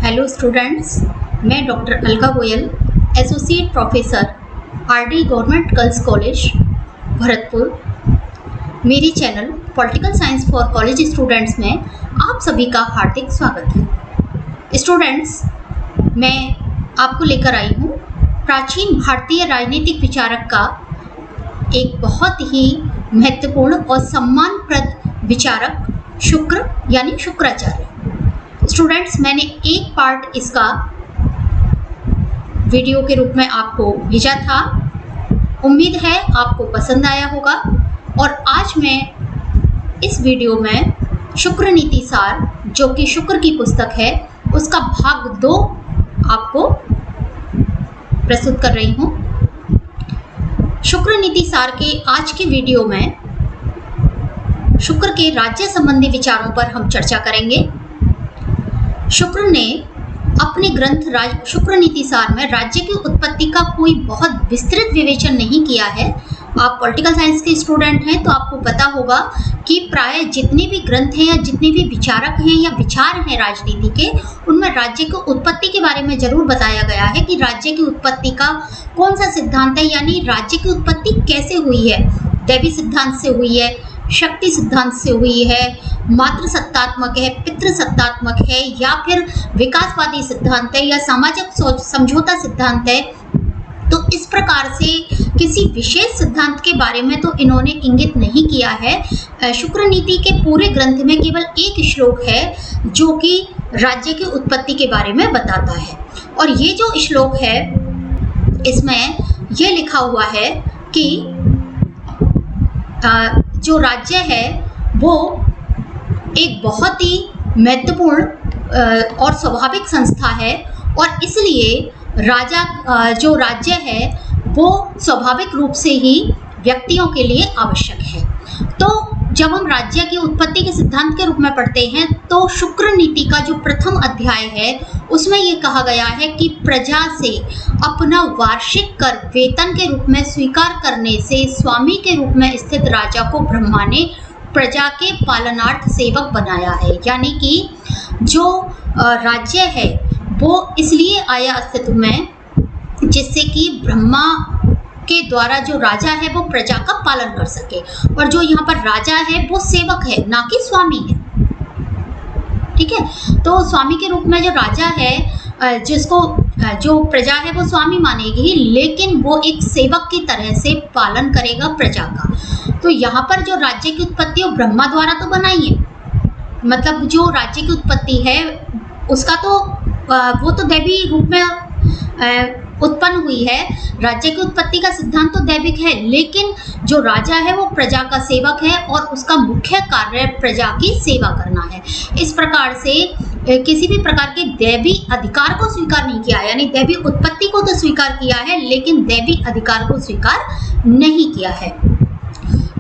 Hello students, मैं doctor Alka Goyal, associate professor RD government girls college Bharatpur. मेरी channel political science for college students में आप सभी का हार्दिक स्वागत है। स्टूडेंट्स, मैं आपको लेकर आई हूँ प्राचीन भारतीय राजनीतिक विचारक का एक बहुत ही महत्वपूर्ण और सम्मानप्रद विचारक शुक्र यानी शुक्राचार्य। स्टूडेंट्स, मैंने एक पार्ट इसका वीडियो के रूप में आपको भेजा था। उम्मीद है आपको पसंद आया होगा। और आज मैं इस वीडियो में शुक्र नीति सार, जो कि शुक्र की पुस्तक है, उसका भाग 2 आपको प्रस्तुत कर रही हूँ। शुक्र नीति सार के आज के वीडियो में शुक्र के राज्य संबंधी विचारों पर हम चर्चा करेंगे। शुक्र ने अपने ग्रंथ शुक्र नीति सार में राज्य की उत्पत्ति का कोई बहुत विस्तृत विवेचन नहीं किया है। आप पॉलिटिकल साइंस के स्टूडेंट हैं तो आपको पता होगा कि प्राय जितने भी ग्रंथ हैं या जितने भी विचारक हैं या विचार हैं राजनीति के, उनमें राज्य की उत्पत्ति के बारे में जरूर बताया गया है कि राज्य की उत्पत्ति का कौन सा सिद्धांत है, यानी राज्य की उत्पत्ति कैसे हुई है। दैवी सिद्धांत से हुई है, शक्ति सिद्धांत से हुई है, मातृ सत्तात्मक है, पितृ सत्तात्मक है, या फिर विकासवादी सिद्धांत है, या सामाजिक समझौता सिद्धांत है। तो इस प्रकार से किसी विशेष सिद्धांत के बारे में तो इन्होंने इंगित नहीं किया है। शुक्र नीति के पूरे ग्रंथ में केवल एक श्लोक है जो कि राज्य की उत्पत्ति के बारे में बताता है। और ये जो श्लोक है, इसमें यह लिखा हुआ है कि जो राज्य है वो एक बहुत ही महत्वपूर्ण और स्वाभाविक संस्था है, और इसलिए जो राज्य है वो स्वाभाविक रूप से ही व्यक्तियों के लिए आवश्यक है। तो जब हम राज्य की उत्पत्ति के सिद्धांत के रूप में पढ़ते हैं तो शुक्र नीति का जो प्रथम अध्याय है उसमें ये कहा गया है कि प्रजा से अपना वार्षिक कर वेतन के रूप में स्वीकार करने से स्वामी के रूप में स्थित राजा को ब्रह्मा ने प्रजा के पालनार्थ सेवक बनाया है। यानी कि जो राज्य है वो इसलिए आया अस्तित्व में जिससे कि ब्रह्मा के द्वारा जो राजा है वो प्रजा का पालन कर सके, और जो यहाँ पर राजा है वो सेवक है, ना कि स्वामी है। ठीक है, तो स्वामी के रूप में जो राजा है, जिसको जो प्रजा है वो स्वामी मानेगी, लेकिन वो एक सेवक की तरह से पालन करेगा प्रजा का। तो यहाँ पर जो राज्य की उत्पत्ति वो ब्रह्मा द्वारा तो बनाई है, मतलब जो राज्य की उत्पत्ति है उसका तो वो तो दैवी रूप में उत्पन्न हुई है। राज्य की उत्पत्ति का सिद्धांत तो दैविक है, लेकिन जो राजा है वो प्रजा का सेवक है और उसका मुख्य कार्य प्रजा की सेवा करना है। इस प्रकार से किसी भी प्रकार के दैवी अधिकार को स्वीकार नहीं किया, यानी दैवी उत्पत्ति को तो स्वीकार किया है लेकिन दैवी अधिकार को स्वीकार नहीं किया है।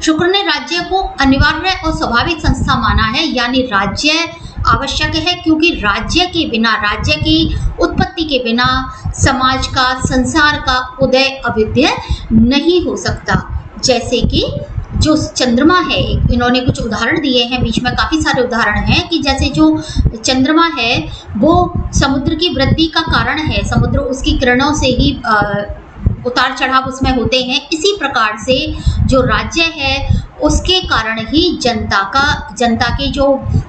शुक्र ने राज्य को अनिवार्य और स्वाभाविक संस्था माना है, यानी राज्य आवश्यक है क्योंकि राज्य के बिना, राज्य की उत्पत्ति के बिना समाज का, संसार का उदय अविद्य नहीं हो सकता। जैसे कि जो चंद्रमा है, इन्होंने कुछ उदाहरण दिए हैं, बीच में काफ़ी सारे उदाहरण हैं कि जैसे जो चंद्रमा है वो समुद्र की वृद्धि का कारण है, समुद्र उसकी किरणों से ही उतार चढ़ाव उसमें होते हैं। इसी प्रकार से जो राज्य है उसके कारण ही जनता के जो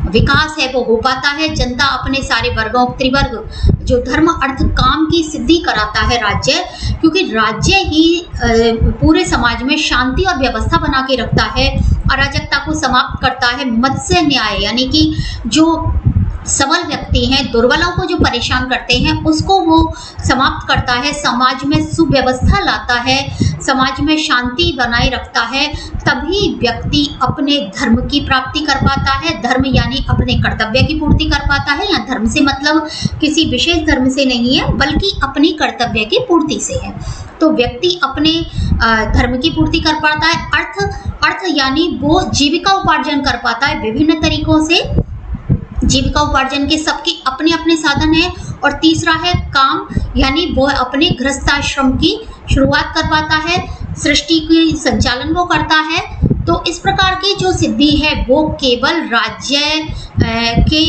विकास है वो हो पाता है। जनता अपने सारे वर्गों, त्रिवर्ग, जो धर्म अर्थ काम की सिद्धि कराता है राज्य, क्योंकि राज्य ही पूरे समाज में शांति और व्यवस्था बना के रखता है, अराजकता को समाप्त करता है, मत्स्य न्याय यानी कि जो सबल व्यक्ति हैं, दुर्बलों को जो परेशान करते हैं उसको वो समाप्त करता है, समाज में सुव्यवस्था लाता है, समाज में शांति बनाए रखता है। तभी व्यक्ति अपने धर्म की प्राप्ति कर पाता है। धर्म यानी अपने कर्तव्य की पूर्ति कर पाता है। या धर्म से मतलब किसी विशेष धर्म से नहीं है, बल्कि अपनी कर्तव्य की पूर्ति से है। तो व्यक्ति अपने धर्म की पूर्ति कर पाता है। अर्थ यानी वो जीविका उपार्जन कर पाता है विभिन्न तरीकों से। जीविका उपार्जन के सबके अपने अपने साधन हैं। और तीसरा है काम, यानी वो अपने गृहस्थाश्रम की शुरुआत कर पाता है, सृष्टि की संचालन वो करता है। तो इस प्रकार की जो सिद्धि है वो केवल राज्य के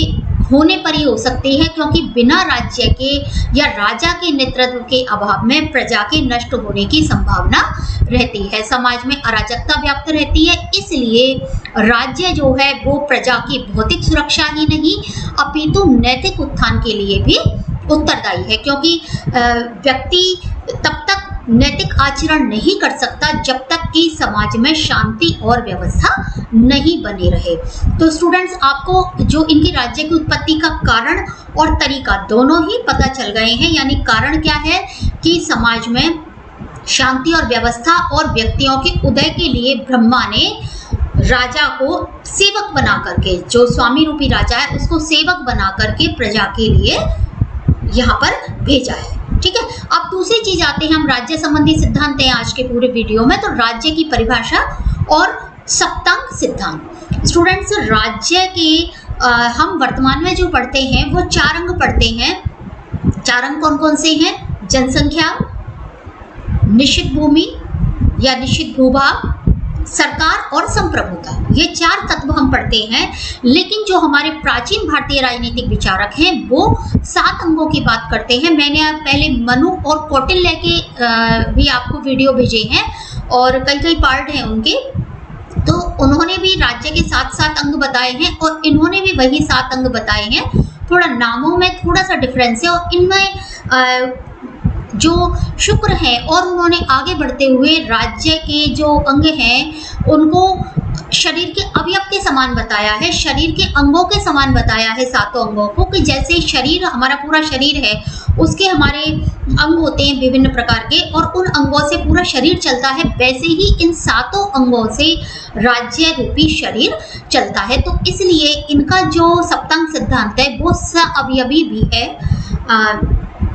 होने पर ही हो सकती है, क्योंकि बिना राज्य के या राजा के नेतृत्व के अभाव में प्रजा के नष्ट होने की संभावना रहती है, समाज में अराजकता व्याप्त रहती है। इसलिए राज्य जो है वो प्रजा की भौतिक सुरक्षा ही नहीं अपितु नैतिक उत्थान के लिए भी उत्तरदायी है, क्योंकि व्यक्ति तब तक नैतिक आचरण नहीं कर सकता जब तक कि समाज में शांति और व्यवस्था नहीं बनी रहे। तो स्टूडेंट्स, आपको जो इनकी राज्य की उत्पत्ति का कारण और तरीका दोनों ही पता चल गए हैं। यानी कारण क्या है कि समाज में शांति और व्यवस्था और व्यक्तियों के उदय के लिए ब्रह्मा ने राजा को सेवक बना करके, जो स्वामी रूपी राजा है उसको सेवक बना करके प्रजा के लिए यहाँ पर भेजा है। ठीक है, अब दूसरी चीज आते हैं, हम राज्य संबंधी सिद्धांत हैं आज के पूरे वीडियो में। तो राज्य की परिभाषा और सप्तांग सिद्धांत। स्टूडेंट्स, राज्य के हम वर्तमान में जो पढ़ते हैं वो 4 अंग पढ़ते हैं। 4 अंग कौन कौन से हैं? जनसंख्या, निश्चित भूमि या निश्चित भूभाग, सरकार और संप्रभुता, ये 4 तत्व हम पढ़ते हैं। लेकिन जो हमारे प्राचीन भारतीय राजनीतिक विचारक हैं वो 7 अंगों की बात करते हैं। मैंने पहले मनु और कौटिल्य के भी आपको वीडियो भेजे हैं और कई पार्ट हैं उनके, तो उन्होंने भी राज्य के 7 अंग बताए हैं और इन्होंने भी वही 7 अंग बताए हैं। थोड़ा नामों में थोड़ा सा डिफरेंस है और इनमें जो शुक्र है और उन्होंने आगे बढ़ते हुए राज्य के जो अंग हैं उनको शरीर के अवयव के समान बताया है, शरीर के अंगों के समान बताया है 7 अंगों को, कि जैसे शरीर हमारा पूरा शरीर है उसके हमारे अंग होते हैं विभिन्न प्रकार के और उन अंगों से पूरा शरीर चलता है, वैसे ही इन 7 अंगों से राज्य रूपी शरीर चलता है। तो इसलिए इनका जो सप्तांग सिद्धांत है वो सअवयवी भी है।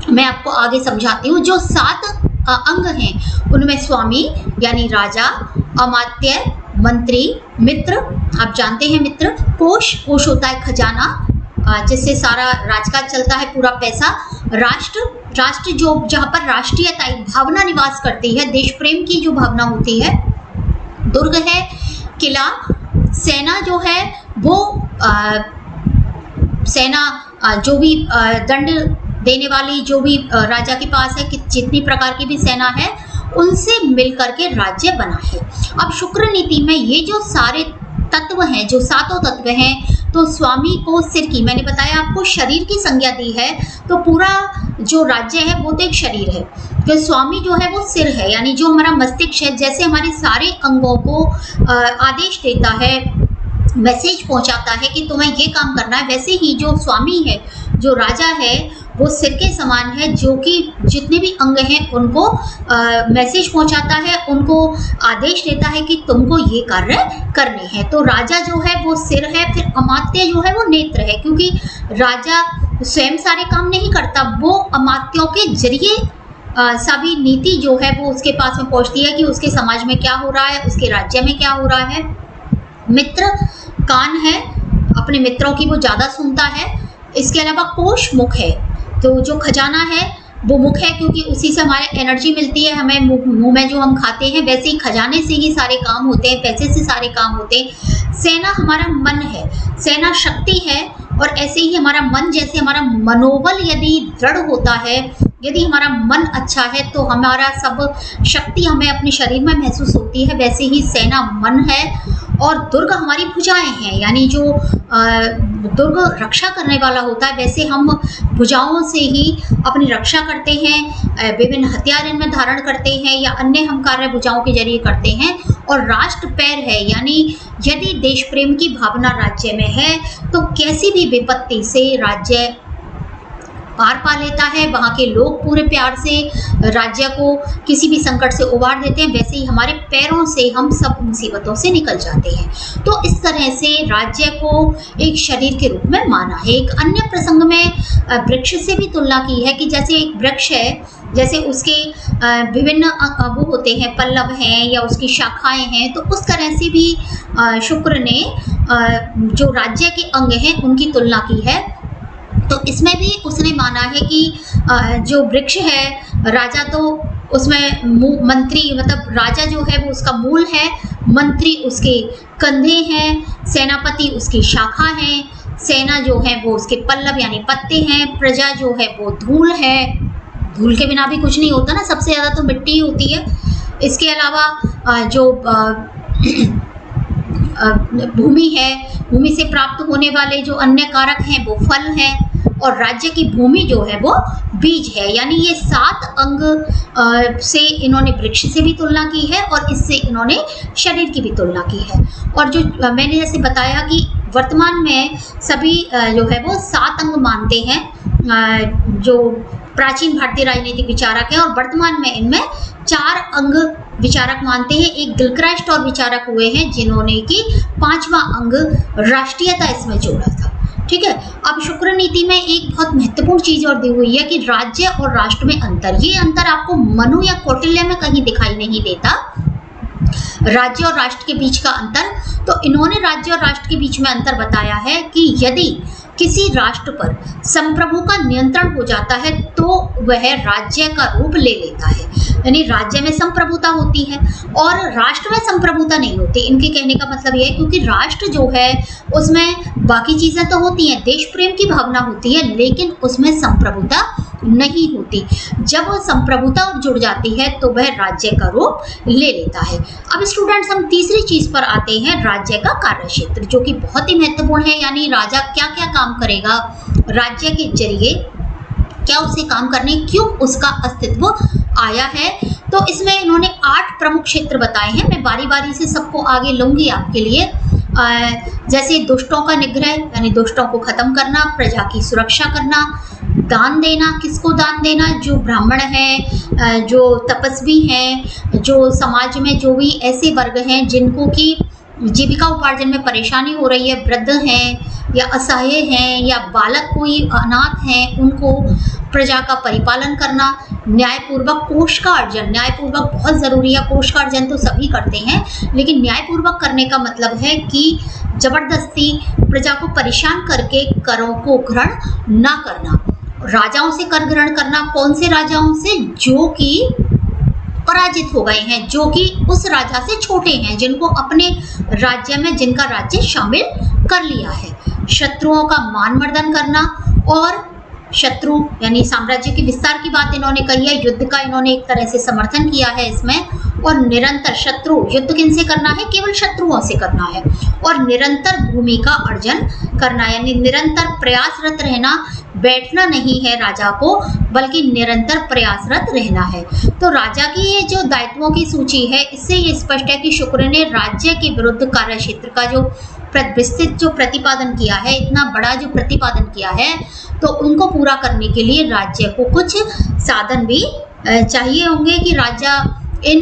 मैं आपको आगे समझाती हूँ। जो 7 अंग हैं उनमें स्वामी यानी राजा, अमात्य, मंत्री, मित्र, आप जानते हैं मित्र, कोष होता है खजाना जिससे सारा राजकाज चलता है, पूरा पैसा, राष्ट्र जो जहाँ पर राष्ट्रीयता भावना निवास करती है, देश प्रेम की जो भावना होती है, दुर्ग है, किला, सेना जो है वो सेना जो भी दंड देने वाली जो भी राजा के पास है कि जितनी प्रकार की भी सेना है उनसे मिलकर के राज्य बना है। अब शुक्र नीति में ये जो सारे तत्व हैं, जो 7 तत्व हैं, तो स्वामी को सिर की, मैंने बताया आपको शरीर की संज्ञा दी है, तो पूरा जो राज्य है वो तो एक शरीर है, तो स्वामी जो है वो सिर है, यानी जो हमारा मस्तिष्क है, जैसे हमारे सारे अंगों को आदेश देता है, मैसेज पहुंचाता है कि तुम्हें ये काम करना है, वैसे ही जो स्वामी है, जो राजा है, वो सिर के समान है, जो कि जितने भी अंग हैं उनको मैसेज पहुंचाता है, उनको आदेश देता है कि तुमको ये कार्य करने हैं। तो राजा जो है वो सिर है, फिर अमात्य जो है वो नेत्र है, क्योंकि राजा स्वयं सारे काम नहीं करता, वो अमात्यों के जरिए सभी नीति जो है वो उसके पास में पहुंचती है कि उसके समाज में क्या हो रहा है, उसके राज्य में क्या हो रहा है। मित्र कान है, अपने मित्रों की वो ज़्यादा सुनता है। इसके अलावा कोष मुख है, तो जो खजाना है वो मुख है, क्योंकि उसी से हमारे एनर्जी मिलती है, हमें मुंह में जो हम खाते हैं वैसे ही खजाने से ही सारे काम होते हैं, पैसे से सारे काम होते हैं। सेना हमारा मन है, सेना शक्ति है, और ऐसे ही हमारा मन, जैसे हमारा मनोबल यदि दृढ़ होता है, यदि हमारा मन अच्छा है तो हमारा सब शक्ति हमें अपने शरीर में महसूस होती है, वैसे ही सेना मन है। और दुर्ग हमारी भुजाएं हैं, यानी जो दुर्ग रक्षा करने वाला होता है, वैसे हम भुजाओं से ही अपनी रक्षा करते हैं, विभिन्न हथियार इनमें धारण करते हैं या अन्य हम कार्य भुजाओं के जरिए करते हैं। और राष्ट्र पैर है, यानी यदि देश प्रेम की भावना राज्य में है तो कैसी भी विपत्ति से राज्य पार पा लेता है, वहाँ के लोग पूरे प्यार से राज्य को किसी भी संकट से उबार देते हैं, वैसे ही हमारे पैरों से हम सब मुसीबतों से निकल जाते हैं। तो इस तरह से राज्य को एक शरीर के रूप में माना है। एक अन्य प्रसंग में वृक्ष से भी तुलना की है कि जैसे एक वृक्ष है, जैसे उसके विभिन्न वो होते हैं, पल्लव हैं या उसकी शाखाएं हैं, तो उस तरह से भी शुक्र ने जो राज्य के अंग हैं उनकी तुलना की है। तो इसमें भी उसने माना है कि जो वृक्ष है, राजा तो उसमें मंत्री, मतलब राजा जो है वो उसका मूल है, मंत्री उसके कंधे हैं, सेनापति उसकी शाखा हैं, सेना जो है वो उसके पल्लव यानी पत्ते हैं, प्रजा जो है वो धूल है, धूल के बिना भी कुछ नहीं होता ना, सबसे ज़्यादा तो मिट्टी होती है। इसके अलावा जो भूमि है, भूमि से प्राप्त होने वाले जो अन्य कारक हैं वो फल हैं, और राज्य की भूमि जो है वो बीज है। यानी ये 7 अंग से इन्होंने वृक्ष से भी तुलना की है और इससे इन्होंने शरीर की भी तुलना की है। और जो मैंने जैसे बताया कि वर्तमान में सभी जो है वो 7 अंग मानते हैं जो प्राचीन भारतीय राजनीतिक विचारक हैं, और वर्तमान में इनमें 4 अंग विचारक मानते हैं। एक गिलक्राइस्ट और विचारक हुए हैं जिन्होंने कि 5वां अंग राष्ट्रीयता इसमें जोड़ा था। ठीक है। अब शुक्र नीति में एक बहुत महत्वपूर्ण चीज और दी हुई है कि राज्य और राष्ट्र में अंतर। ये अंतर आपको मनु या कौटिल्य में कहीं दिखाई नहीं देता, राज्य और राष्ट्र के बीच का अंतर। तो इन्होंने राज्य और राष्ट्र के बीच में अंतर बताया है कि यदि किसी राष्ट्र पर संप्रभु का नियंत्रण हो जाता है तो वह राज्य का रूप ले लेता है। यानी राज्य में संप्रभुता होती है और राष्ट्र में संप्रभुता नहीं होती। इनके कहने का मतलब यह है क्योंकि राष्ट्र जो है उसमें बाकी चीजें तो होती हैं, देश प्रेम की भावना होती है, लेकिन उसमें संप्रभुता नहीं होती। जब वो संप्रभुता जुड़ जाती है तो वह राज्य का रूप ले लेता है। अब स्टूडेंट्स हम तीसरी चीज पर आते हैं, राज्य का कार्यक्षेत्र, जो कि बहुत ही महत्वपूर्ण है। यानी राजा क्या क्या काम करेगा राज्य के जरिए, क्या उसे काम करने, क्यों उसका अस्तित्व आया है। तो इसमें इन्होंने 8 प्रमुख क्षेत्र बताए हैं। मैं बारी बारी से सबको आगे लूंगी आपके लिए। जैसे दुष्टों का निग्रह यानी दुष्टों को खत्म करना, प्रजा की सुरक्षा करना, दान देना। किसको दान देना? जो ब्राह्मण हैं, जो तपस्वी हैं, जो समाज में जो भी ऐसे वर्ग हैं जिनको कि जीविका उपार्जन में परेशानी हो रही है, वृद्ध हैं या असहाय हैं या बालक कोई अनाथ हैं, उनको प्रजा का परिपालन करना। न्यायपूर्वक कोष का अर्जन, न्यायपूर्वक बहुत ज़रूरी है। कोष का अर्जन तो सभी करते हैं, लेकिन न्यायपूर्वक करने का मतलब है कि जबरदस्ती प्रजा को परेशान करके करों को ग्रहण ना करना। राजाओं से कर ग्रहण करना, कौन से राजाओं से? जो कि पराजित हो गए हैं, जो कि उस राजा से छोटे हैं, जिनको अपने राज्य में जिनका राज्य शामिल कर लिया है। शत्रुओं का मान मर्दन करना, और शत्रु यानी साम्राज्य के विस्तार की बात इन्होंने कही है। युद्ध का इन्होंने एक तरह से समर्थन किया है इसमें। और निरंतर शत्रु, युद्ध किनसे करना है? केवल शत्रुओं से करना है। और निरंतर भूमि का अर्जन करना, यानी निरंतर प्रयासरत रहना, बैठना नहीं है राजा को, बल्कि निरंतर प्रयासरत रहना है। तो राजा की ये जो दायित्वों की सूची है, इससे ये स्पष्ट है कि शुक्र ने राज्य के विरुद्ध कार्यक्षेत्र का जो विस्तृत जो प्रतिपादन किया है, इतना बड़ा जो प्रतिपादन किया है, तो उनको पूरा करने के लिए राज्य को कुछ साधन भी चाहिए होंगे कि राजा इन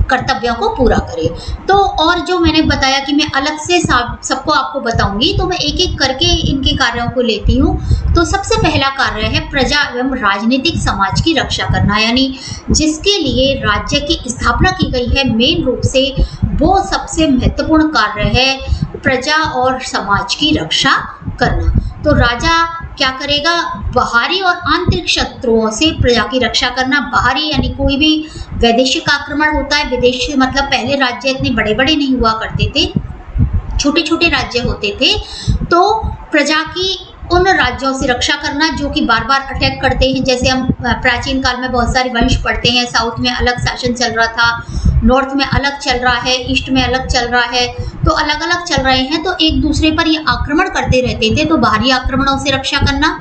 कर्तव्यों को पूरा करे। तो और जो मैंने बताया कि मैं अलग से सबको आपको बताऊंगी, तो मैं एक एक करके इनके कार्यों को लेती हूँ। तो सबसे पहला कार्य है प्रजा एवं राजनीतिक समाज की रक्षा करना, यानी जिसके लिए राज्य की स्थापना की गई है, मेन रूप से वो सबसे महत्वपूर्ण कार्य है प्रजा और समाज की रक्षा करना। तो राजा क्या करेगा? बाहरी और आंतरिक शत्रुओं से प्रजा की रक्षा करना। बाहरी यानी कोई भी वैदेशिक आक्रमण होता है, विदेशी मतलब पहले राज्य इतने बड़े बड़े नहीं हुआ करते थे, छोटे छोटे राज्य होते थे। तो प्रजा की उन राज्यों से रक्षा करना जो कि बार बार अटैक करते हैं। जैसे हम प्राचीन काल में बहुत सारे वंश पढ़ते हैं, साउथ में अलग शासन चल रहा था, नॉर्थ में अलग चल रहा है, ईस्ट में अलग चल रहा है, तो अलग अलग चल रहे हैं, तो एक दूसरे पर ये आक्रमण करते रहते थे। तो बाहरी आक्रमणों से रक्षा करना,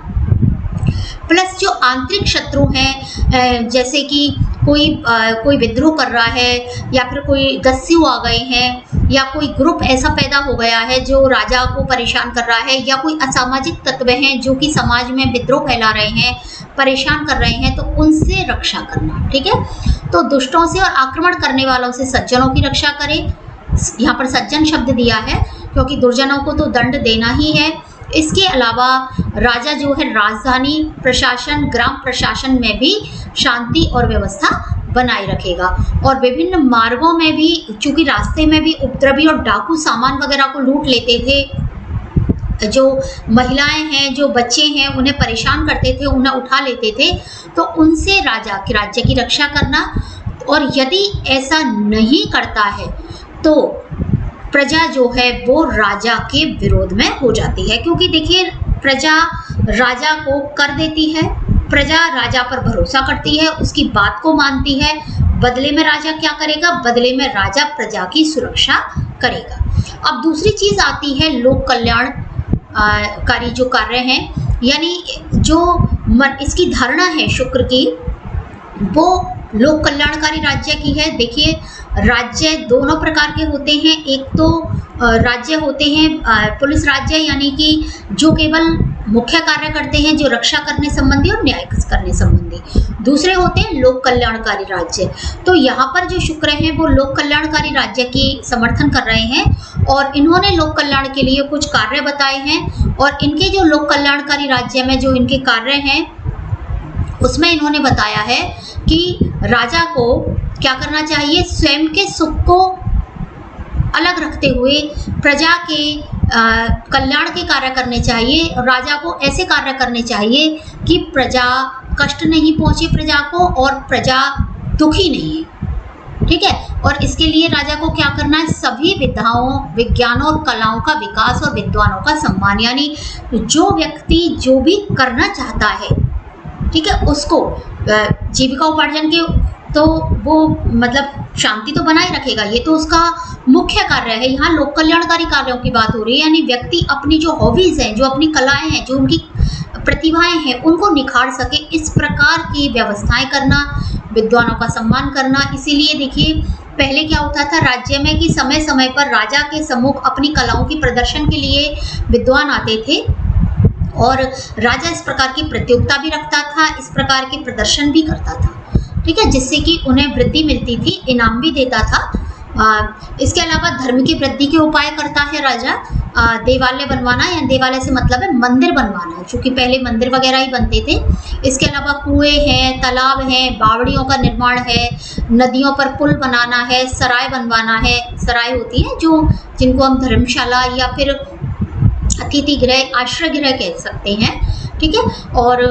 प्लस जो आंतरिक शत्रु हैं, जैसे कि कोई विद्रोह कर रहा है, या फिर कोई दस्यु आ गए हैं, या कोई ग्रुप ऐसा पैदा हो गया है जो राजा को परेशान कर रहा है, या कोई असामाजिक तत्व हैं जो कि समाज में विद्रोह फैला रहे हैं, परेशान कर रहे हैं, तो उनसे रक्षा करना। ठीक है। तो दुष्टों से और आक्रमण करने वालों से सज्जनों की रक्षा करें। यहाँ पर सज्जन शब्द दिया है क्योंकि दुर्जनों को तो दंड देना ही है। इसके अलावा राजा जो है राजधानी प्रशासन, ग्राम प्रशासन में भी शांति और व्यवस्था बनाए रखेगा। और विभिन्न मार्गों में भी, चूंकि रास्ते में भी उपद्रवी और डाकू सामान वगैरह को लूट लेते थे, जो महिलाएं हैं, जो बच्चे हैं, उन्हें परेशान करते थे, उन्हें उठा लेते थे, तो उनसे राज्य की रक्षा करना। और यदि ऐसा नहीं करता है तो प्रजा जो है वो राजा के विरोध में हो जाती है, क्योंकि देखिए प्रजा राजा को कर देती है, प्रजा राजा पर भरोसा करती है, उसकी बात को मानती है। बदले में राजा क्या करेगा? बदले में राजा प्रजा की सुरक्षा करेगा। अब दूसरी चीज आती है लोक कल्याणकारी जो कार्य हैं, यानी जो इसकी धारणा है शुक्र की, वो लोक कल्याणकारी राज्य की है। देखिए राज्य दोनों प्रकार के होते हैं। एक तो राज्य होते हैं पुलिस राज्य, यानी कि जो केवल मुख्य कार्य करते हैं, जो रक्षा करने संबंधी और न्याय करने संबंधी। दूसरे होते हैं लोक कल्याणकारी राज्य। तो यहाँ पर जो शुक्र हैं वो लोक कल्याणकारी राज्य की समर्थन कर रहे हैं और इन्होंने लोक कल्याण के लिए कुछ कार्य बताए हैं। और इनके जो लोक कल्याणकारी राज्य में जो इनके कार्य हैं उसमें इन्होंने बताया है कि राजा को क्या करना चाहिए? स्वयं के सुख को अलग रखते हुए प्रजा के कल्याण के कार्य करने चाहिए। राजा को ऐसे कार्य करने चाहिए कि प्रजा कष्ट नहीं पहुंचे प्रजा को और प्रजा दुखी नहीं है। ठीक है। और इसके लिए राजा को क्या करना है? सभी विद्याओं, विज्ञानों और कलाओं का विकास और विद्वानों का सम्मान, यानी जो व्यक्ति जो भी करना चाहता है, ठीक है, उसको जीविका उपार्जन के तो वो मतलब शांति तो बनाए रखेगा, ये तो उसका मुख्य कार्य है। यहाँ लोक कल्याणकारी कार्यों की बात हो रही है, यानी व्यक्ति अपनी जो हॉबीज हैं, जो अपनी कलाएं हैं, जो उनकी प्रतिभाएं हैं, उनको निखार सके, इस प्रकार की व्यवस्थाएं करना, विद्वानों का सम्मान करना। इसीलिए देखिए पहले क्या होता था राज्य में कि समय समय पर राजा के सम्मुख अपनी कलाओं की प्रदर्शन के लिए विद्वान आते थे और राजा इस प्रकार की प्रतियोगिता भी रखता था, इस प्रकार के प्रदर्शन भी करता था। ठीक है, जिससे कि उन्हें वृद्धि मिलती थी, इनाम भी देता था। इसके अलावा धर्म की वृद्धि के उपाय करता है राजा। देवालय बनवाना, या देवालय से मतलब है मंदिर बनवाना, क्योंकि पहले मंदिर वगैरह ही बनते थे। इसके अलावा कुएं हैं, तालाब हैं, बावड़ियों का निर्माण है, नदियों पर पुल बनाना है, सराय बनवाना है। सराय होती है जो जिनको हम धर्मशाला या फिर अतिथि गृह, आश्रय गृह कह सकते हैं। ठीक है। और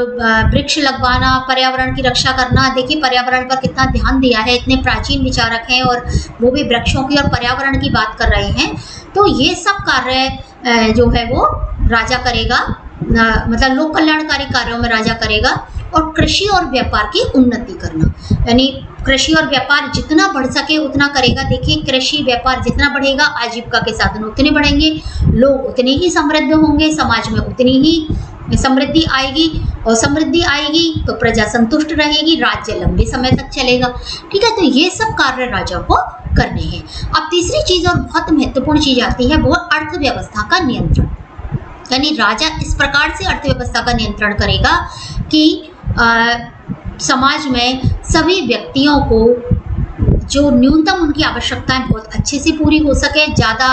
वृक्ष लगवाना, पर्यावरण की रक्षा करना। देखिए पर्यावरण पर कितना ध्यान दिया है, इतने प्राचीन विचारक हैं और वो भी वृक्षों की और पर्यावरण की बात कर रहे हैं। तो ये सब कार्य जो है वो राजा करेगा, मतलब लोक कल्याणकारी कार्यों में राजा करेगा। और कृषि और व्यापार की उन्नति करना, यानी कृषि और व्यापार जितना बढ़ सके उतना करेगा। देखिए कृषि व्यापार जितना बढ़ेगा, आजीविका के साधन उतने बढ़ेंगे, लोग उतने ही समृद्ध होंगे, समाज में उतनी ही समृद्धि आएगी, और समृद्धि आएगी तो प्रजा संतुष्ट रहेगी, राज्य लंबे समय तक चलेगा। ठीक है, तो ये सब कार्य राजा को करने हैं। अब तीसरी चीज और बहुत महत्वपूर्ण चीज आती है, वो अर्थव्यवस्था का नियंत्रण। यानी राजा इस प्रकार से अर्थव्यवस्था का नियंत्रण करेगा कि समाज में सभी व्यक्तियों को जो न्यूनतम उनकी आवश्यकताएं बहुत अच्छे से पूरी हो सके, ज़्यादा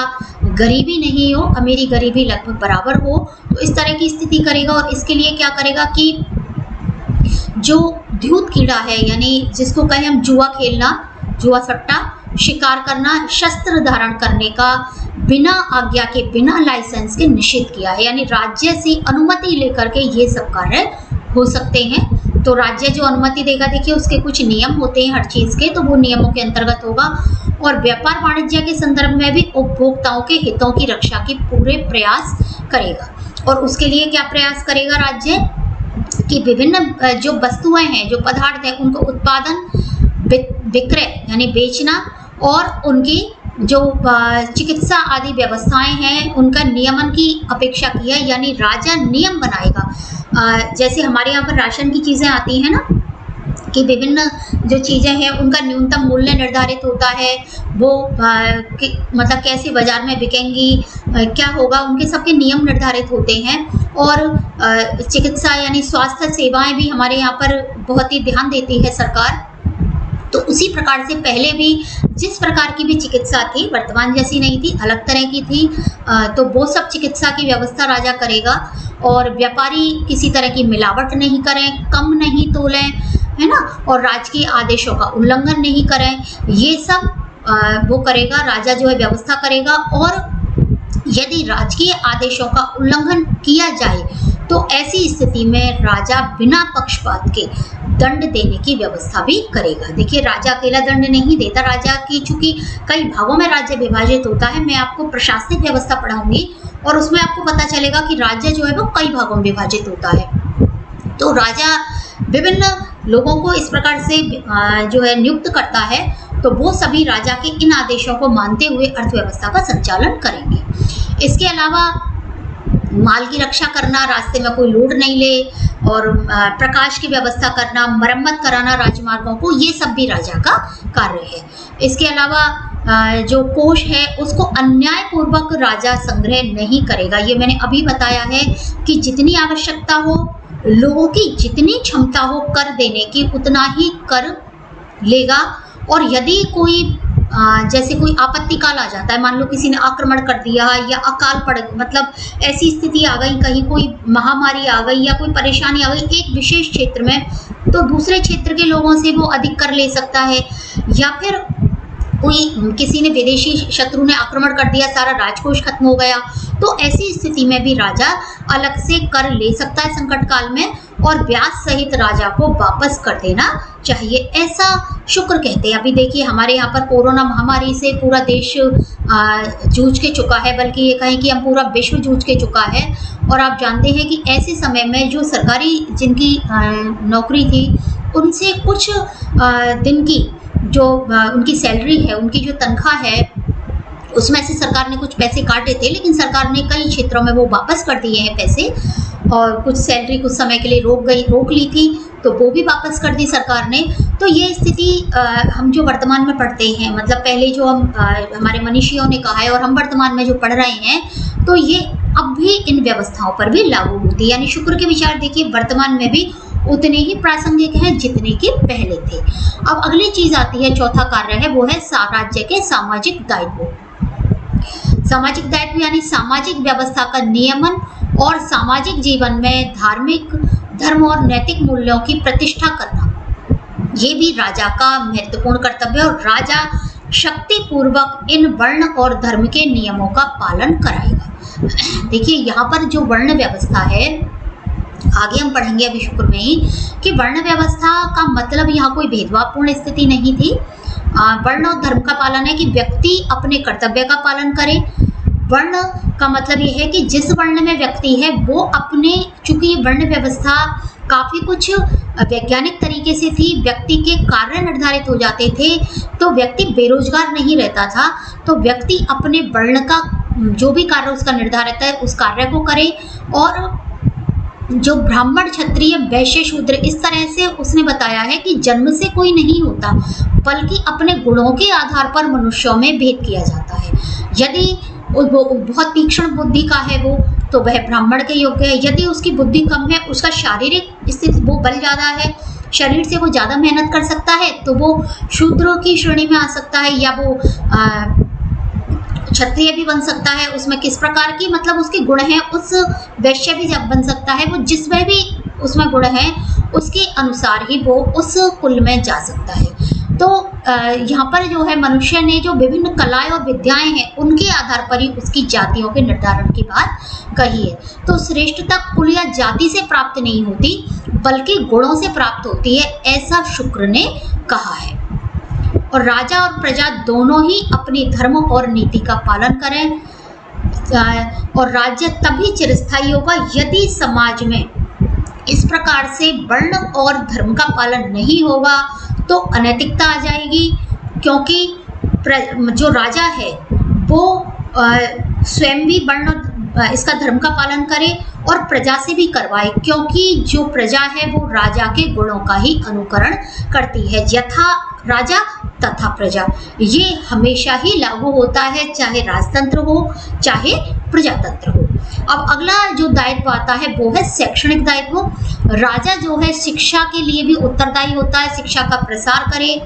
गरीबी नहीं हो, अमीरी गरीबी लगभग बराबर हो, तो इस तरह की स्थिति करेगा। और इसके लिए क्या करेगा कि जो धूत कीड़ा है, यानी जिसको कहें हम जुआ खेलना, जुआ सट्टा, शिकार करना, शस्त्र धारण करने का बिना आज्ञा के, बिना लाइसेंस के निषेध किया है। यानी राज्य से अनुमति लेकर के ये सब कार्य हो सकते हैं। तो राज्य जो अनुमति देगा, देखिए उसके कुछ नियम होते हैं हर चीज़ के, तो वो नियमों के अंतर्गत होगा। और व्यापार वाणिज्य के संदर्भ में भी उपभोक्ताओं के हितों की रक्षा की पूरे प्रयास करेगा। और उसके लिए क्या प्रयास करेगा राज्य कि विभिन्न जो वस्तुएं हैं, जो पदार्थ हैं, उनको उत्पादन, विक्रय यानी बेचना, और उनकी जो चिकित्सा आदि व्यवस्थाएं हैं उनका नियमन की अपेक्षा की है। यानी राजा नियम बनाएगा। जैसे हमारे यहाँ पर राशन की चीज़ें आती हैं ना, कि विभिन्न जो चीज़ें हैं उनका न्यूनतम मूल्य निर्धारित होता है, वो मतलब कैसे बाजार में बिकेंगी, क्या होगा, उनके सबके नियम निर्धारित होते हैं। और चिकित्सा यानी स्वास्थ्य सेवाएं भी हमारे यहाँ पर बहुत ही ध्यान देती है सरकार। तो उसी प्रकार से पहले भी जिस प्रकार की भी चिकित्सा थी, वर्तमान जैसी नहीं थी, अलग तरह की थी, तो वो सब चिकित्सा की व्यवस्था राजा करेगा। और व्यापारी किसी तरह की मिलावट नहीं करें, कम नहीं तोलें, है ना, और राजकीय आदेशों का उल्लंघन नहीं करें, ये सब वो करेगा, राजा जो है व्यवस्था करेगा। और यदि राजकीय आदेशों का उल्लंघन किया जाए तो ऐसी स्थिति में राजा बिना पक्षपात के दंड देने की व्यवस्था भी करेगा। देखिए, राजा अकेला दंड नहीं देता। राजा की चूंकि कई भागों में राज्य विभाजित होता है, मैं आपको प्रशासनिक व्यवस्था पढ़ाऊंगी और उसमें आपको पता चलेगा कि राज्य जो है वो कई भागों में विभाजित होता है। तो राजा विभिन्न लोगों को इस प्रकार से जो है नियुक्त करता है, तो वो सभी राजा के इन आदेशों को मानते हुए अर्थव्यवस्था का संचालन करेंगे। इसके अलावा माल की रक्षा करना, रास्ते में कोई लूट नहीं ले, और प्रकाश की व्यवस्था करना, मरम्मत कराना राजमार्गों को, ये सब भी राजा का कार्य है। इसके अलावा जो कोष है उसको अन्यायपूर्वक राजा संग्रह नहीं करेगा। ये मैंने अभी बताया है कि जितनी आवश्यकता हो, लोगों की जितनी क्षमता हो कर देने की, उतना ही कर लेगा। और यदि कोई जैसे कोई आपत्ति काल आ जाता है, मान लो किसी ने आक्रमण कर दिया या अकाल पड़, मतलब ऐसी स्थिति आ गई, कहीं कोई महामारी आ गई या कोई परेशानी आ गई एक विशेष क्षेत्र में, तो दूसरे क्षेत्र के लोगों से वो अधिक कर ले सकता है। या फिर कोई किसी ने विदेशी शत्रु ने आक्रमण कर दिया, सारा राजकोष खत्म हो गया, तो ऐसी स्थिति में भी राजा अलग से कर ले सकता है संकट काल में, और ब्याज सहित राजा को वापस कर देना चाहिए, ऐसा शुक्र कहते हैं। अभी देखिए, हमारे यहाँ पर कोरोना महामारी से पूरा देश जूझ के चुका है, बल्कि ये कहें कि हम पूरा विश्व जूझ के चुका है। और आप जानते हैं कि ऐसे समय में जो सरकारी जिनकी नौकरी थी, उनसे कुछ दिन की जो उनकी सैलरी है, उनकी जो तनख्वाह है, उसमें से सरकार ने कुछ पैसे काटे थे, लेकिन सरकार ने कई क्षेत्रों में वो वापस कर दिए हैं पैसे, और कुछ सैलरी कुछ समय के लिए रोक ली थी, तो वो भी वापस कर दी सरकार ने। तो ये स्थिति हम जो वर्तमान में पढ़ते हैं, मतलब पहले जो हम हमारे मनीषियों ने कहा है और हम वर्तमान में जो पढ़ रहे हैं, तो ये अब भी इन व्यवस्थाओं पर भी लागू होती है। यानी शुक्र के विचार देखिए वर्तमान में भी उतने ही प्रासंगिक हैं जितने कि पहले थे। अब अगली चीज आती है, चौथा कार्य है, वो है राज्य के सामाजिक दायित्व। सामाजिक दायित्व यानी सामाजिक व्यवस्था का नियमन और सामाजिक जीवन में धार्मिक, धर्म और नैतिक मूल्यों की प्रतिष्ठा करना, ये भी राजा का महत्वपूर्ण कर्तव्य है। और राजा शक्ति पूर्वक इन वर्ण और धर्म के नियमों का पालन कराएगा। देखिए, यहाँ पर जो वर्ण व्यवस्था है, आगे हम पढ़ेंगे अभी शुक्र में ही, कि वर्ण व्यवस्था का मतलब यहाँ कोई भेदभावपूर्ण स्थिति नहीं थी। वर्ण और धर्म का पालन है कि व्यक्ति अपने कर्तव्य का पालन करे। वर्ण का मतलब ये है कि जिस वर्ण में व्यक्ति है वो अपने, चूंकि ये वर्ण व्यवस्था काफ़ी कुछ वैज्ञानिक तरीके से थी, व्यक्ति के कार्य निर्धारित हो जाते थे, तो व्यक्ति बेरोजगार नहीं रहता था। तो व्यक्ति अपने वर्ण का जो भी कार्य उसका निर्धारित है उस कार्य को करे। और जो ब्राह्मण, क्षत्रिय, वैश्य, शूद्र, इस तरह से उसने बताया है कि जन्म से कोई नहीं होता, बल्कि अपने गुणों के आधार पर मनुष्यों में भेद किया जाता है। यदि वो बहुत तीक्ष्ण बुद्धि का है वो, तो वह ब्राह्मण के योग्य है। यदि उसकी बुद्धि कम है, उसका शारीरिक स्थिति, वो बल ज़्यादा है, शरीर से वो ज़्यादा मेहनत कर सकता है, तो वो शूद्रों की श्रेणी में आ सकता है, या वो क्षत्रिय भी बन सकता है। उसमें किस प्रकार की, मतलब उसके गुण हैं, उस वैश्य भी बन सकता है। वो जिसमें भी उसमें गुण है उसके अनुसार ही वो उस कुल में जा सकता है। तो यहाँ पर जो है मनुष्य ने जो विभिन्न कलाएं और विद्याएं हैं, उनके आधार पर ही उसकी जातियों के निर्धारण की बात कही है। तो श्रेष्ठता कुल या जाति से प्राप्त नहीं होती, बल्कि गुणों से प्राप्त होती है, ऐसा शुक्र ने कहा है। और राजा और प्रजा दोनों ही अपनी धर्म और नीति का पालन करें। और राज्य तभी चिरस्थायी होगा यदि समाज में इस प्रकार से वर्ण और धर्म का पालन नहीं होगा, तो अनैतिकता आ जाएगी। क्योंकि जो राजा है वो स्वयं भी वर्ण इसका धर्म का पालन करे और प्रजा से भी करवाए, क्योंकि जो प्रजा है वो राजा के गुणों का ही अनुकरण करती है। यथा राजा तथा प्रजा, ये हमेशा ही लागू होता है, चाहे राजतंत्र हो चाहे प्रजातंत्र हो। अब अगला जो दायित्व आता है वो है शैक्षणिक दायित्व। राजा जो है शिक्षा के लिए भी उत्तरदायी होता है, शिक्षा का प्रसार करे,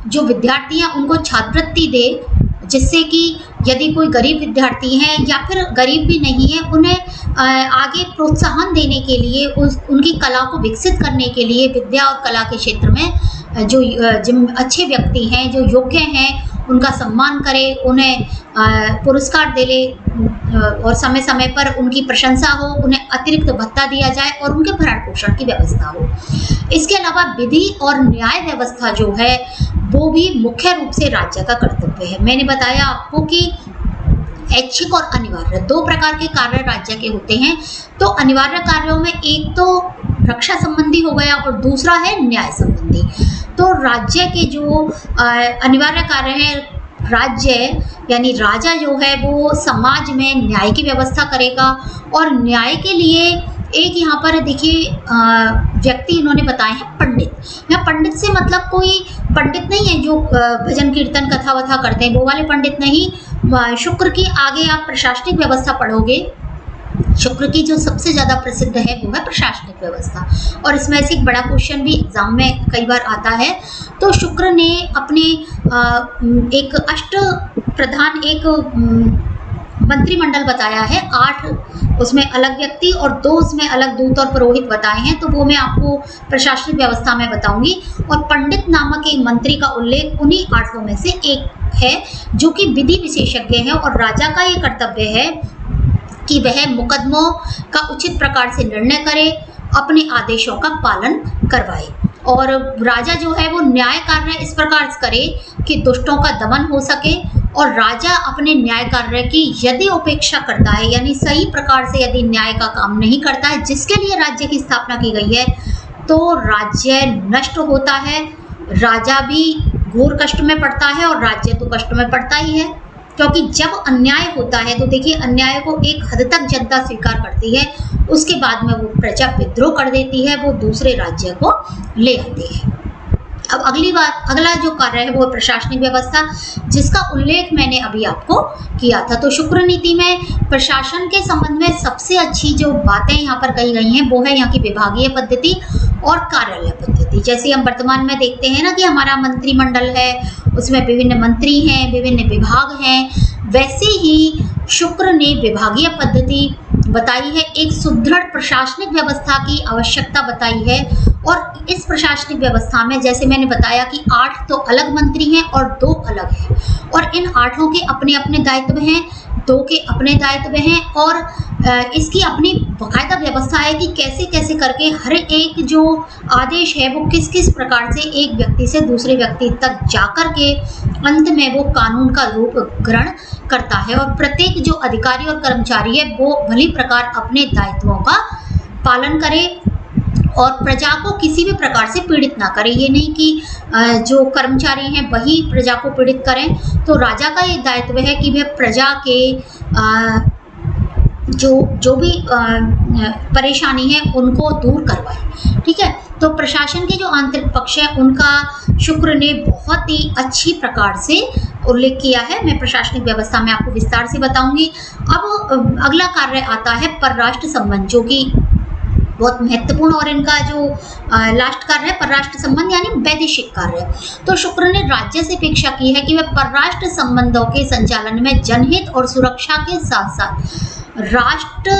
जो विद्यार्थी हैं उनको छात्रवृत्ति दे, जिससे कि यदि कोई गरीब विद्यार्थी हैं या फिर गरीब भी नहीं है, उन्हें आगे प्रोत्साहन देने के लिए, उनकी कला को विकसित करने के लिए विद्या और कला के क्षेत्र में जो अच्छे व्यक्ति हैं, जो योग्य हैं, उनका सम्मान करे, उन्हें पुरस्कार और समय समय पर उनकी प्रशंसा हो, उन्हें अतिरिक्त भत्ता दिया जाए और उनके भरण पोषण की व्यवस्था हो। इसके अलावा विधि और न्याय व्यवस्था जो है वो भी मुख्य रूप से राज्य का कर्तव्य है। मैंने बताया आपको कि ऐच्छिक और अनिवार्य दो प्रकार के कार्य राज्य के होते हैं। तो अनिवार्य कार्यों में एक तो रक्षा संबंधी हो गया और दूसरा है न्याय संबंधी। तो राज्य के जो अनिवार्य कार्य हैं, राज्य यानी राजा जो है वो समाज में न्याय की व्यवस्था करेगा और न्याय के लिए एक यहाँ पर देखिए व्यक्ति इन्होंने बताए हैं पंडित। यहाँ पंडित से मतलब कोई पंडित नहीं है जो भजन कीर्तन कथा वथा करते हैं, वो वाले पंडित नहीं। शुक्र की आगे आप प्रशासनिक व्यवस्था पढ़ोगे, शुक्र की जो सबसे ज़्यादा प्रसिद्ध है वो है प्रशासनिक व्यवस्था, और इसमें से एक बड़ा क्वेश्चन भी एग्जाम में कई बार आता है। तो शुक्र ने अपने एक अष्ट प्रधान एक मंत्रिमंडल बताया है, 8 उसमें अलग व्यक्ति और 2 उसमें अलग दूत और पुरोहित बताए हैं। तो वो मैं आपको प्रशासनिक व्यवस्था में बताऊंगी। और पंडित नामक एक मंत्री का उल्लेख उन्हीं 8 में से एक है जो कि विधि विशेषज्ञ है, और राजा का ये कर्तव्य है कि वह मुकदमों का उचित प्रकार से निर्णय करे, अपने आदेशों का पालन करवाए। और राजा जो है वो न्याय कार्य इस प्रकार से करे कि दुष्टों का दमन हो सके, और राजा अपने न्याय कार्य की यदि उपेक्षा करता है यानी सही प्रकार से यदि न्याय का काम नहीं करता है जिसके लिए राज्य की स्थापना की गई है, तो राज्य नष्ट होता है, राजा भी घोर कष्ट में पड़ता है और राज्य तो कष्ट में पड़ता ही है। क्योंकि जब अन्याय होता है तो देखिए अन्याय को एक हद तक जनता स्वीकार करती है, उसके बाद में वो प्रजा विद्रोह कर देती है, वो दूसरे राज्य को ले आती है। अब अगला जो कार्य है वो प्रशासनिक व्यवस्था, जिसका उल्लेख मैंने अभी आपको किया था। तो शुक्र नीति में प्रशासन के संबंध में सबसे अच्छी जो बातें यहाँ पर कही गई हैं वो है यहाँ की विभागीय पद्धति और कार्यालय पद्धति। जैसे हम वर्तमान में देखते हैं ना कि हमारा मंत्रिमंडल है, उसमें विभिन्न मंत्री हैं, विभिन्न विभाग हैं, वैसे ही शुक्र ने विभागीय पद्धति बताई है, एक सुदृढ़ प्रशासनिक व्यवस्था की आवश्यकता बताई है। और इस प्रशासनिक व्यवस्था में जैसे मैंने बताया कि 8 तो अलग मंत्री हैं और 2 अलग हैं, और इन 8 के अपने अपने दायित्व हैं, 2 के अपने दायित्व हैं, और इसकी अपनी बाकायदा व्यवस्था है कि कैसे कैसे करके हर एक जो आदेश है वो किस किस प्रकार से एक व्यक्ति से दूसरे व्यक्ति तक जाकर के अंत में वो कानून का रूप ग्रहण करता है। और प्रत्येक जो अधिकारी और कर्मचारी है वो भली प्रकार अपने दायित्वों का पालन करे और प्रजा को किसी भी प्रकार से पीड़ित ना करे। ये नहीं कि जो कर्मचारी हैं वही प्रजा को पीड़ित करें। तो राजा का ये दायित्व है कि वह प्रजा के जो भी परेशानी है उनको दूर करवाए। ठीक है, तो प्रशासन के जो आंतरिक पक्ष है उनका शुक्र ने बहुत ही अच्छी प्रकार से उल्लेख किया है। मैं प्रशासनिक व्यवस्था में आपको विस्तार से बताऊंगी। अब अगला कार्य आता है परराष्ट्र संबंध, जो कि बहुत महत्वपूर्ण, और इनका जो लास्ट कार्य है परराष्ट्र संबंध यानी वैदेशिक कार्य। तो शुक्र ने राज्य से अपेक्षा की है कि वह परराष्ट्र संबंधों के संचालन में जनहित और सुरक्षा के साथ साथ राष्ट्र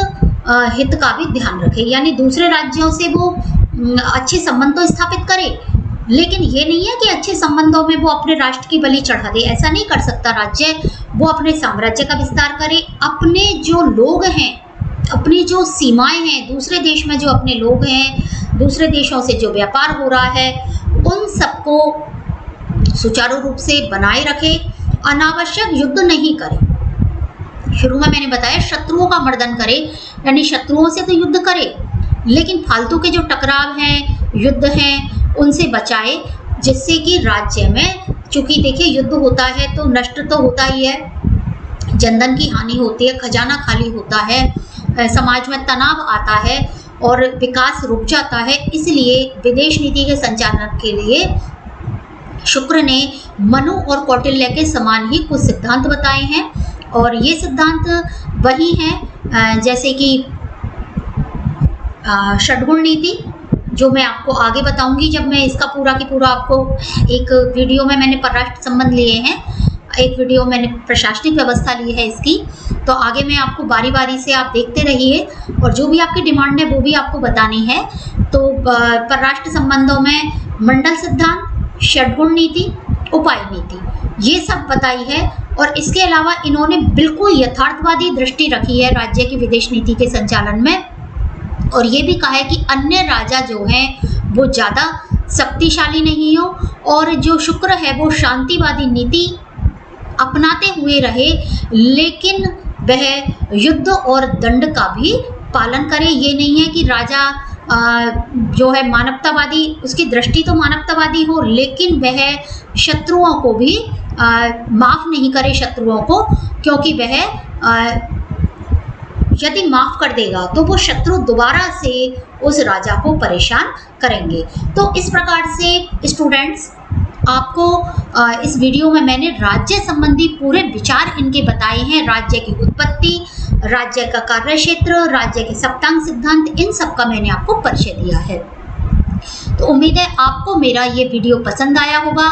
हित का भी ध्यान रखे, यानी दूसरे राज्यों से वो अच्छे संबंध तो स्थापित करे, लेकिन ये नहीं है कि अच्छे संबंधों में वो अपने राष्ट्र की बलि चढ़ा दे। ऐसा नहीं कर सकता राज्य। वो अपने साम्राज्य का विस्तार करे, अपने जो लोग हैं, अपनी जो सीमाएं हैं, दूसरे देश में जो अपने लोग हैं, दूसरे देशों से जो व्यापार हो रहा है, उन सबको सुचारू रूप से बनाए रखे, अनावश्यक युद्ध नहीं करे। शुरू में मैंने बताया शत्रुओं का मर्दन करे, यानी शत्रुओं से तो युद्ध करे, लेकिन फालतू के जो टकराव हैं, युद्ध हैं, उनसे बचाए, जिससे कि राज्य में, चूंकि देखिए युद्ध होता है तो नष्ट तो होता ही है, जनधन की हानि होती है, खजाना खाली होता है, समाज में तनाव आता है और विकास रुक जाता है। इसलिए विदेश नीति के संचालन के लिए शुक्र ने मनु और कौटिल्य के समान ही कुछ सिद्धांत बताए हैं, और ये सिद्धांत वही हैं जैसे कि षड्गुण नीति, जो मैं आपको आगे बताऊंगी जब मैं इसका पूरा की पूरा आपको एक वीडियो में मैंने परराष्ट्र संबंध लिए हैं, एक वीडियो मैंने प्रशासनिक व्यवस्था ली है इसकी, तो आगे मैं आपको बारी बारी से आप देखते रहिए, और जो भी आपकी डिमांड है वो भी आपको बतानी है। तो परराष्ट्र संबंधों में मंडल सिद्धांत, षड्गुण नीति, उपाय नीति, ये सब बताई है। और इसके अलावा इन्होंने बिल्कुल यथार्थवादी दृष्टि रखी है राज्य की विदेश नीति के संचालन में, और ये भी कहा है कि अन्य राजा जो हैं वो ज़्यादा शक्तिशाली नहीं हो, और जो शुक्र है वो शांतिवादी नीति अपनाते हुए रहे, लेकिन वह युद्ध और दंड का भी पालन करे। ये नहीं है कि राजा जो है मानवतावादी, उसकी दृष्टि तो मानवतावादी हो, लेकिन वह शत्रुओं को भी माफ़ नहीं करे शत्रुओं को, क्योंकि वह यदि माफ़ कर देगा तो वो शत्रु दोबारा से उस राजा को परेशान करेंगे। तो इस प्रकार से स्टूडेंट्स, आपको इस वीडियो में मैंने राज्य संबंधी पूरे विचार इनके बताए हैं। राज्य की उत्पत्ति, राज्य का कार्य क्षेत्र, राज्य के सप्तांग सिद्धांत, इन सब का मैंने आपको परिचय दिया है। तो उम्मीद है आपको मेरा ये वीडियो पसंद आया होगा।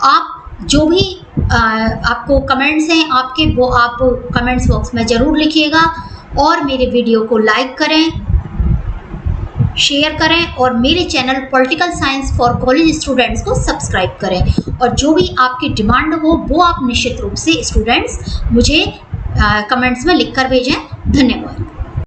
आप जो भी आपको कमेंट्स हैं आपके, वो आप कमेंट्स बॉक्स में ज़रूर लिखिएगा, और मेरे वीडियो को लाइक करें, शेयर करें, और मेरे channel political science for college students को सब्सक्राइब करें। और जो भी आपकी डिमांड हो वो आप निश्चित रूप से स्टूडेंट्स मुझे कमेंट्स में लिखकर भेजें। धन्यवाद।